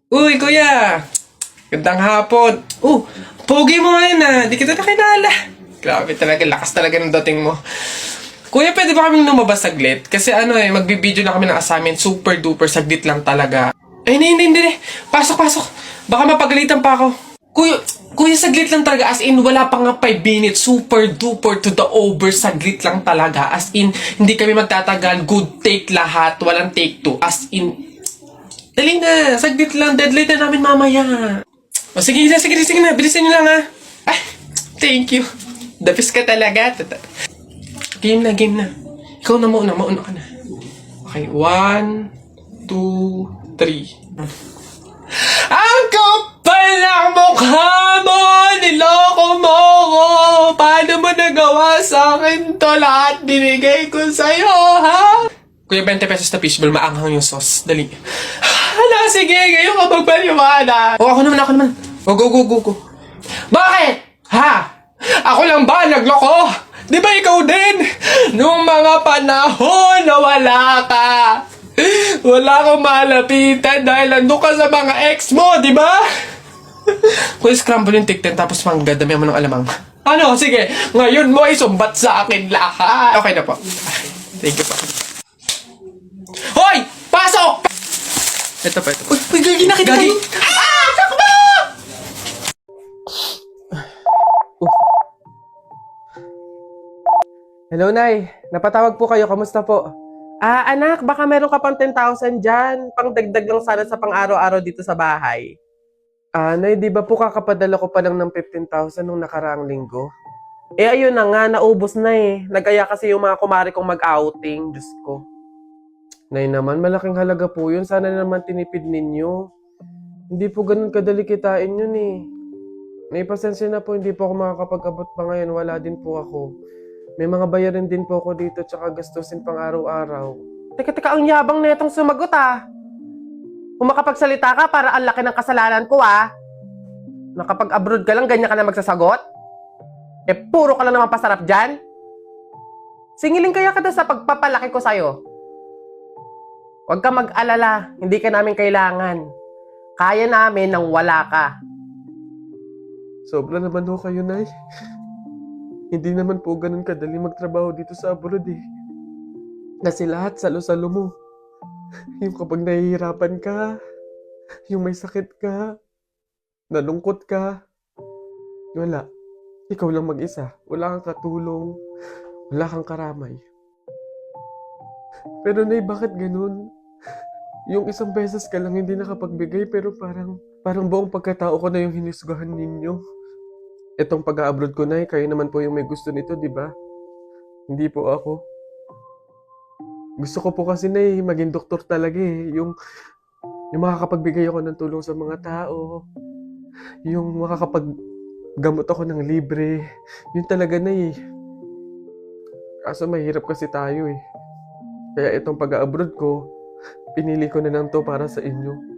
Uy, kuya! Gandang hapon. Pogi mo ngayon Di kita nakilala. Grabe talaga, lakas talaga ng dating mo. Kuya, pwede ba kaming lumabas saglit? Kasi magbibideo na kami ng assignment. Super duper, saglit lang talaga. Ay, hindi. Pasok, pasok. Baka mapagalitan pa ako. Kuya, saglit lang talaga. As in, wala pa nga 5 minutes. Super duper to the over. Saglit lang talaga. As in, hindi kami magtatagal. Good take lahat. Walang take two. As in, dali na, saglit lang, deadline na namin mamaya. O sige na, bilisan nyo lang Ay, thank you. The best ka talaga. Game na. Ikaw na mauna ka na. Okay, 1, 2, 3. Ang kapal ng mukha mo! Niloko mo ko! Paano mo nagawa sa akin to? Lahat binigay ko sa'yo, ha? Kuya, 20 pesos na fishball, maanghang yung sauce. Dali. Hala, sige, ngayon ka magpaliwana. Ako naman. Go. Bakit? Ha? Ako lang ba nagloko? Di ba ikaw din? Nung mga panahon na wala ka. Wala akong malapitan dahil nandun ka sa mga ex mo, di ba? Kung scramble yung tikten tapos dami mo ng alamang. Ano, sige, ngayon mo ay sumbat sa akin lahat. Okay na po. Thank you po. Hoy! Pasok! Ito pa. Uy, gagi na kita. Gagi! Takbo! Hello, Nay. Napatawag po kayo. Kamusta po? Anak, baka meron ka pang 10,000 dyan. Pangdagdag lang sana sa pang-araw-araw dito sa bahay. Nay, di ba po kakapadala ko pa lang ng 15,000 nung nakaraang linggo? Ayun na nga, naubos na eh. Nag-aya kasi yung mga kumari kong mag-outing. Diyos ko. Nay naman, malaking halaga po yun. Sana naman tinipid ninyo. Hindi po ganun kadali kitain yun eh. Nay, pasensya na po. Hindi po ako makakapag-abot pa ngayon. Wala din po ako. May mga bayarin din po ako dito tsaka gastusin pang araw-araw. Teka, ang yabang na itong sumagot Kung makapagsalita ka, para ang laki ng kasalanan ko Nakapag-abroad ka lang, ganyan ka na magsasagot? Puro ka lang naman pasarap dyan? Singiling kaya ka sa pagpapalaki ko sa'yo. Huwag ka mag-alala, hindi ka namin kailangan. Kaya namin nang wala ka. Sobra naman ho kayo, Nay. Hindi naman po ganun kadali magtrabaho dito sa abroad eh. Kasi lahat salo-salo mo. Yung kapag nahihirapan ka, yung may sakit ka, nalungkot ka, wala. Ikaw lang mag-isa. Wala kang katulong, wala kang karamay. Pero Nay, bakit ganun? Yung isang beses ka lang hindi nakapagbigay pero parang buong pagkatao ko na yung hinisgahan ninyo. Itong pag-a-abroad ko, Nay, kayo naman po yung may gusto nito, di ba? Hindi po ako. Gusto ko po kasi, Nay, maging doktor talaga eh. Yung makakapagbigay ako ng tulong sa mga tao. Yung makakapaggamot ako ng libre. Yun talaga, Nay. Kaso mahirap kasi tayo eh. Kaya itong pag-a-abroad ko, pinili ko na lang to para sa inyo.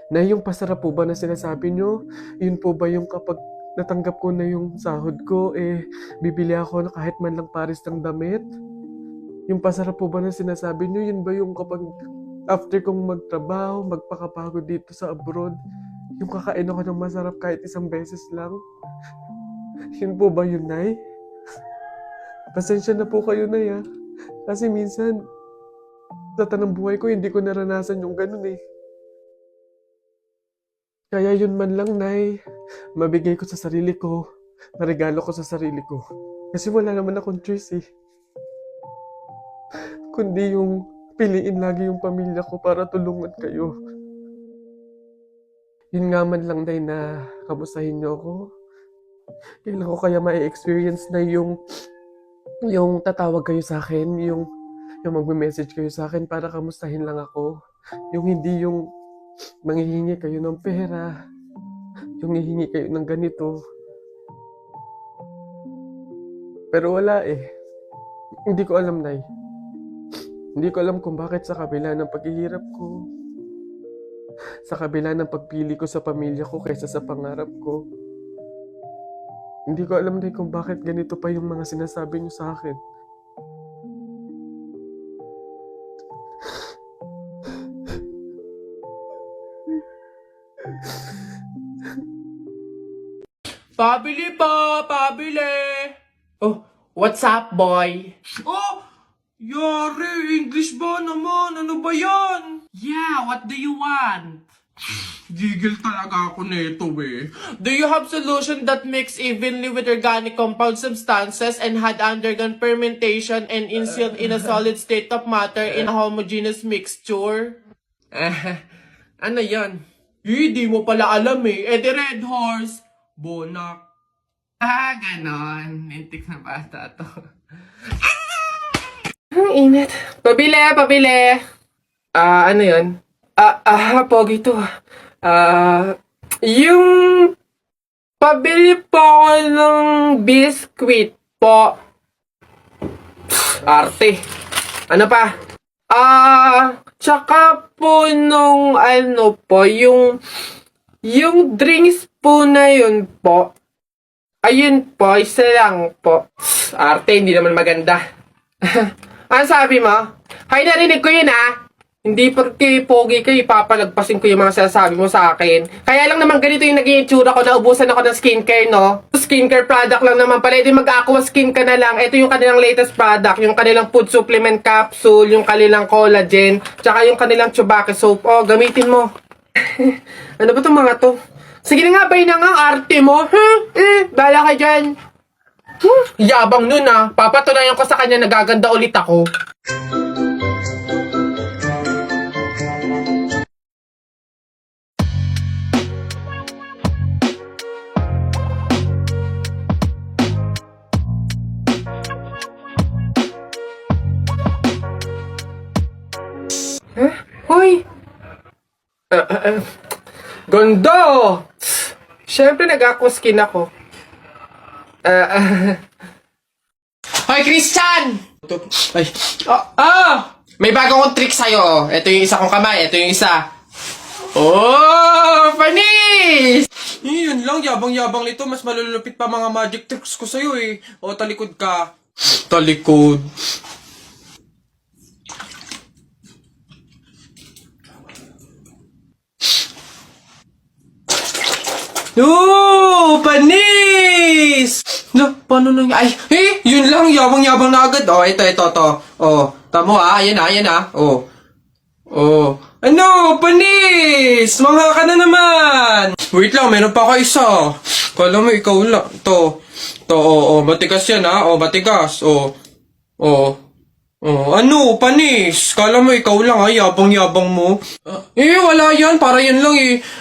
Na yung pasarap po ba na sinasabi nyo? Yun po ba yung kapag natanggap ko na yung sahod ko, bibili ako na kahit man lang pares ng damit? Yung pasarap po ba na sinasabi nyo? Yun ba yung kapag after kong magtrabaho, magpakapagod dito sa abroad, yung kakain ako ng masarap kahit isang beses lang? Yun po ba yun, Nay? Pasensya na po kayo, Nay, Kasi minsan, sa tanang buhay ko, hindi ko naranasan yung ganun eh. Kaya yun man lang, Nay, mabigay ko sa sarili ko, maregalo ko sa sarili ko. Kasi wala naman akong choice eh. Kundi yung piliin lagi yung pamilya ko para tulungan kayo. Yun nga man lang, Nay, na kamustahin niyo ako. Kailan ko kaya ma-experience na yung tatawag kayo sa akin, yung magme-message kayo sa akin para kamustahin lang ako. Yung hindi yung manghihingi kayo ng pera, yung hihingi kayo ng ganito. Pero wala eh. Hindi ko alam, Nay. Hindi ko alam kung bakit sa kabila ng paghihirap ko, sa kabila ng pagpili ko sa pamilya ko kaysa sa pangarap ko, hindi ko alam, Nay, kung bakit ganito pa yung mga sinasabi niyo sa akin. Pabili po, pabili. Oh, what's up, boy? Oh! Yari, English ba naman? Ano ba yan? Yeah, what do you want? Gigil talaga ako nito eh. Do you have solution that mix evenly with organic compound substances and had undergone fermentation and instilled in a solid state of matter in a homogeneous mixture? Ano yan? Di mo pala alam eh. The Red Horse. Bonak. Ganon. Mintik na bata to. Ang init. Pabili, pabili. Ano yun? Pogi to. Yung pabili po ako ng biskwit po. Arte. Ano pa? Tsaka po nung ano po, yung drinks po na yun po. Ayun po, isa lang po. Arte, hindi naman maganda. Ano sabi mo? Hay, narinig ko yun Hindi porque pogi kayo, ipapalagpasin ko yung mga sinasabi mo sa akin. Kaya lang naman ganito yung naging itsura ko, naubusan ako ng skincare, no? Skincare product lang naman pala. Ito mag-aqua skin ka na lang. Ito yung kanilang latest product, yung kanilang food supplement capsule, yung kanilang collagen, tsaka yung kanilang Chubake soap. Oh, gamitin mo. Ano ba itong mga to? Sige na nga, bay na nga, arte mo. Bala ka dyan. Yabang nun Papatunayan ko sa kanya nagaganda ulit ako. Hoy! Gondo! Siyempre nag-aquaskin ako. Hoy, Christian! Ay. May bago akong trick sa'yo. Ito yung isa kong kamay, ito yung isa. Oh! Panis! Yun lang, yabang-yabang nito. Mas malulupit pa mga magic tricks ko sa'yo eh. O, talikod ka. Talikod. Oh! Panis! No, paano nang... Ay, yun lang, yabang-yabang na agad. Oh, ito. Oh, tamo ayan Oh. Oh. Ano, panis! Mga ka na naman! Wait lang, meron pa ako isa. Kala mo, ikaw lang. To, matigas yan Oh, matigas. Oh. Ano, panis? Kala mo, ikaw lang yabang-yabang mo. Wala yan, para yan lang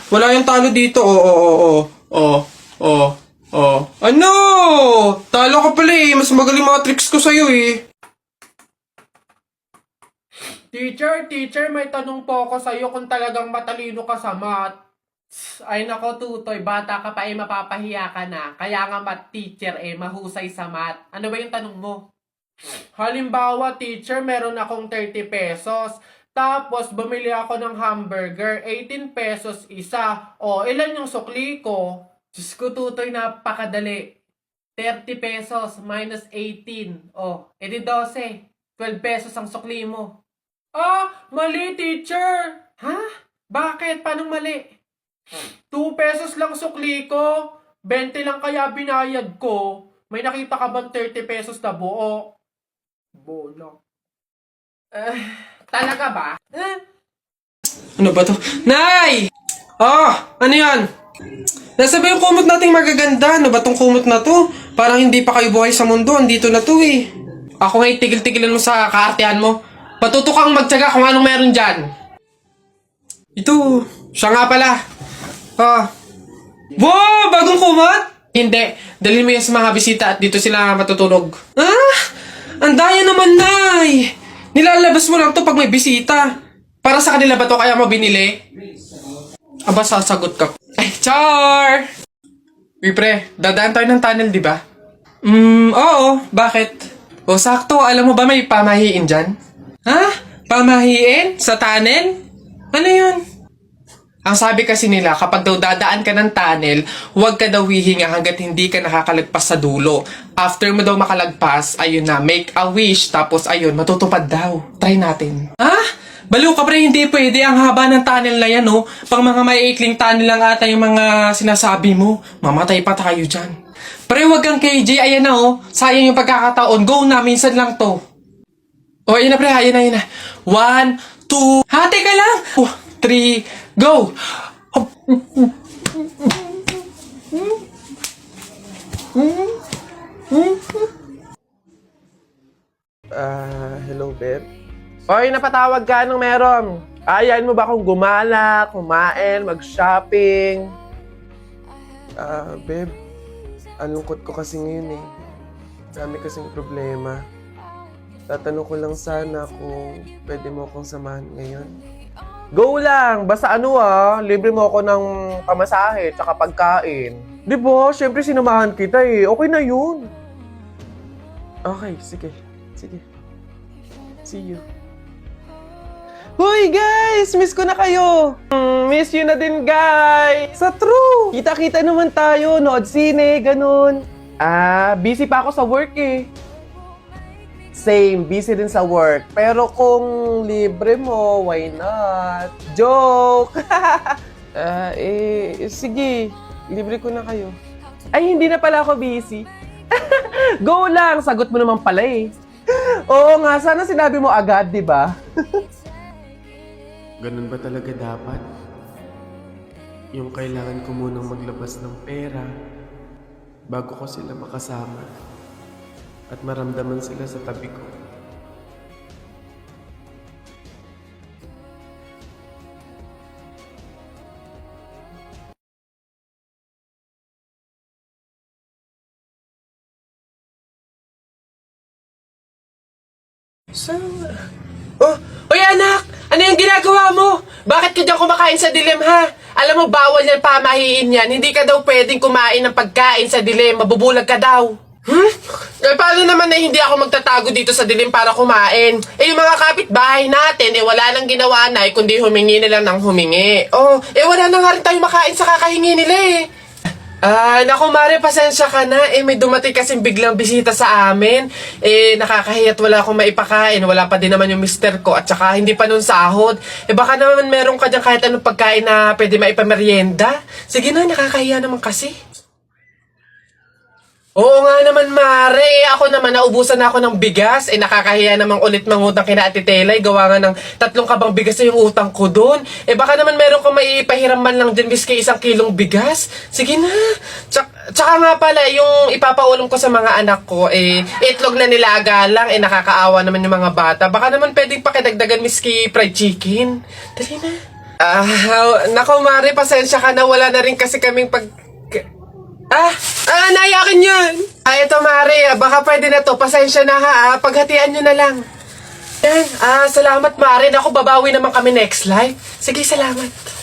Wala yung talo dito. Ano? Talo ka pala mas magaling mga tricks ko sa'yo Teacher, may tanong po ako sa'yo kung talagang matalino ka sa math. Ay nako, Tutoy, bata ka pa mapapahiya ka na. Kaya nga math teacher mahusay sa math. Ano ba yung tanong mo? Halimbawa, teacher, meron akong 30 pesos. Tapos, bumili ako ng hamburger. 18 pesos isa. O, ilan yung sukli ko? Diyos ko, Tutoy, napakadali. 30 pesos minus 18. O, edi 12. 12 pesos ang sukli mo. Mali, teacher. Ha? Bakit? Paano mali? 2 pesos lang sukli ko. 20 lang kaya binayad ko. May nakita ka bang 30 pesos na buo? Bono. Talaga ba? Ano ba to? Nay! Ano yan? Nasa ba yung kumot nating magaganda? Ano ba tong kumot na to? Parang hindi pa kayo buhay sa mundo. Andito na to Ako nga tigil-tigilan mo sa kaartehan mo. Patuto kang magtyaga kung anong meron dyan. Ito. Siya nga pala. Wow! Bagong kumot? Hindi. Dalhin mo yan sa mga bisita at dito sila matutulog. Ang daya naman, Nay! Nilalabas mo lang to pag may bisita. Para sa kanila ba to kaya mo binili? Aba, sasagot ka. Ay, Char! Uy, pre, dadaan tayo ng tunnel, di ba? Oo. Bakit? O, sakto. Alam mo ba may pamahiin dyan? Ha? Pamahiin? Sa tunnel? Ano yun? Ang sabi kasi nila, kapag daw dadaan ka ng tunnel, huwag ka daw hihinga hanggat hindi ka nakakalagpas sa dulo. After mo daw makalagpas, ayun na, make a wish, tapos ayun, matutupad daw. Try natin. Baliw ka pre, hindi pwede. Ang haba ng tunnel na yan, oh. Pang mga maiikling tunnel lang ata yung mga sinasabi mo. Mamatay pa tayo dyan. Pre, wag kang KJ. Ayan na, oh. Sayang yung pagkakataon. Go na, minsan lang to. Oh, ayan na pre, ayan na, ayan na. 1, 2, hati ka lang. 3, go. Hello, babe. Oy, napatawag ka. Anong meron? Ayain mo ba akong gumala, kumain, mag-shopping? Babe, ang lungkot ko kasi ngayon eh. Dami kasing problema. Tatanong ko lang sana kung pwede mo akong samahan ngayon. Go lang! Basta libre mo ako ng pamasahe tsaka pagkain. Di ba? Siyempre sinamahan kita eh. Okay na yun. Okay, sige. Sige. See you. Hoy guys! Miss ko na kayo! Miss you na din guys! Sa true! Kita-kita naman tayo, nood sine, ganun. Busy pa ako sa work eh. Same, busy din sa work. Pero kung libre mo, why not? Joke! Sige. Libre ko na kayo. Ay, hindi na pala ako busy. Go lang! Sagot mo naman pala eh. Oo nga, sana sinabi mo agad, di ba? Ganun ba talaga dapat? Yung kailangan ko munang maglabas ng pera bago ko sila makasama at maramdaman sila sa tabi ko. Oy anak! Ano yung ginagawa mo? Bakit ka dyan kumakain sa dilim ha? Alam mo, bawal yan pamahiin yan. Hindi ka daw pwedeng kumain ng pagkain sa dilim. Mabubulag ka daw. Eh, paano naman na hindi ako magtatago dito sa dilim para kumain? Eh, yung mga kapitbahay natin, wala nang ginawa na, kundi humingi na lang ng humingi. Oh, wala na nga rin tayo makain sa kakahingi nila eh. Naku Mare, pasensya ka na. May dumating kasing biglang bisita sa amin. Nakakahiyat wala akong maipakain. Wala pa din naman yung mister ko. At saka hindi pa nun sahod. Baka naman meron ka dyan kahit anong pagkain na pwede maipamerienda. Sige na, nakakahiya naman kasi. Oo nga naman, Mare. Ako naman, naubusan na ako ng bigas. Nakakahiya namang ulit mangutang kina Ate Telay. Gawa nga ng 3 kabang bigas na yung utang ko doon. Baka naman meron kang maipahiram man lang dyan, miski 1 kilong bigas. Sige na. Tsaka nga pala, yung ipapaulam ko sa mga anak ko, itlog na nilaga lang. Nakakaawa naman yung mga bata. Baka naman pwedeng pakidagdagan, miski fried chicken. Dali na. Nako, Mare, pasensya ka na. Wala na rin kasi kaming nayakin yan. Ito Mare, baka pwede na to. Pasensya na ha. Paghatian nyo na lang. Yan. Salamat Mare. Naku, babawi naman kami next live. Sige, salamat.